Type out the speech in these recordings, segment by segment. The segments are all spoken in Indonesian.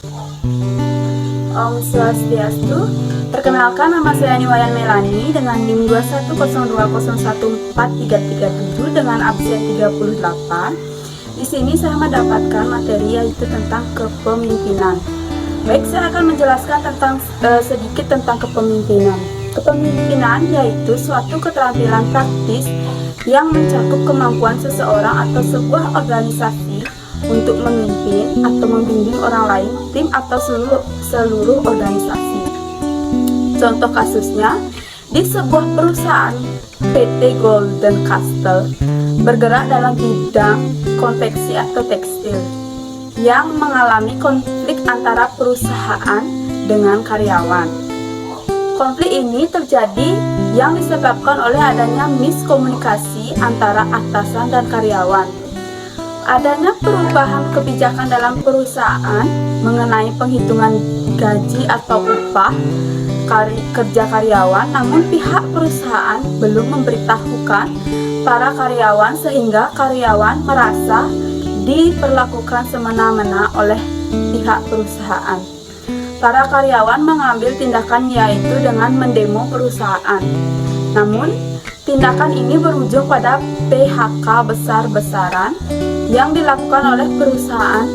Om Swastiastu. Perkenalkan, nama saya Niwayan Melani dengan NIM 210201437 dengan absen 38. Di sini saya mendapatkan materi yaitu tentang kepemimpinan. Baik, saya akan menjelaskan sedikit tentang kepemimpinan. Kepemimpinan yaitu suatu keterampilan praktis yang mencakup kemampuan seseorang atau sebuah organisasi untuk memimpin atau membimbing orang lain, tim atau seluruh organisasi. Contoh kasusnya, di sebuah perusahaan PT Golden Castle bergerak dalam bidang konveksi atau tekstil yang mengalami konflik antara perusahaan dengan karyawan. Konflik ini terjadi yang disebabkan oleh adanya miskomunikasi antara atasan dan karyawan. Adanya perubahan kebijakan dalam perusahaan mengenai penghitungan gaji atau upah kerja karyawan, namun pihak perusahaan belum memberitahukan para karyawan sehingga karyawan merasa diperlakukan semena-mena oleh pihak perusahaan. Para karyawan mengambil tindakan yaitu dengan mendemo perusahaan. Namun, tindakan ini berujung pada PHK besar-besaran yang dilakukan oleh perusahaan.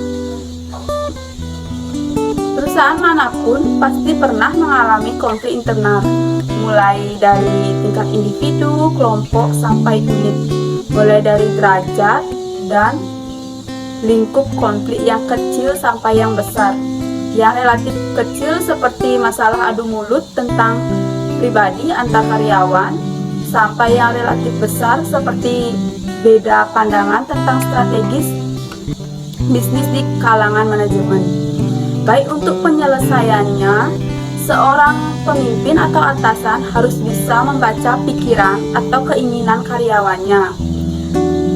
Perusahaan manapun pasti pernah mengalami konflik internal, mulai dari tingkat individu, kelompok, sampai unit, mulai dari derajat dan lingkup konflik yang kecil sampai yang besar. Yang relatif kecil seperti masalah adu mulut tentang pribadi antar karyawan, sampai yang relatif besar seperti beda pandangan tentang strategis bisnis di kalangan manajemen. Baik, untuk penyelesaiannya, seorang pemimpin atau atasan harus bisa membaca pikiran atau keinginan karyawannya.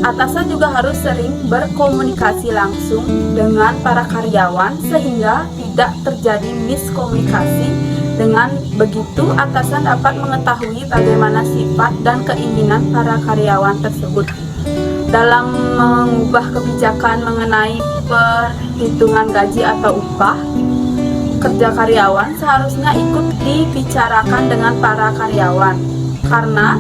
Atasan juga harus sering berkomunikasi langsung dengan para karyawan sehingga tidak terjadi miskomunikasi. Dengan begitu, atasan dapat mengetahui bagaimana sifat dan keinginan para karyawan tersebut. Dalam mengubah kebijakan mengenai perhitungan gaji atau upah kerja karyawan, seharusnya ikut dibicarakan dengan para karyawan, karena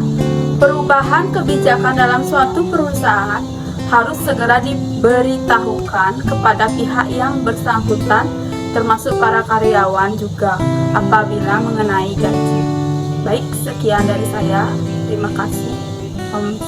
perubahan kebijakan dalam suatu perusahaan harus segera diberitahukan kepada pihak yang bersangkutan, termasuk para karyawan juga apabila mengenai gaji. Baik, sekian dari saya. Terima kasih. Om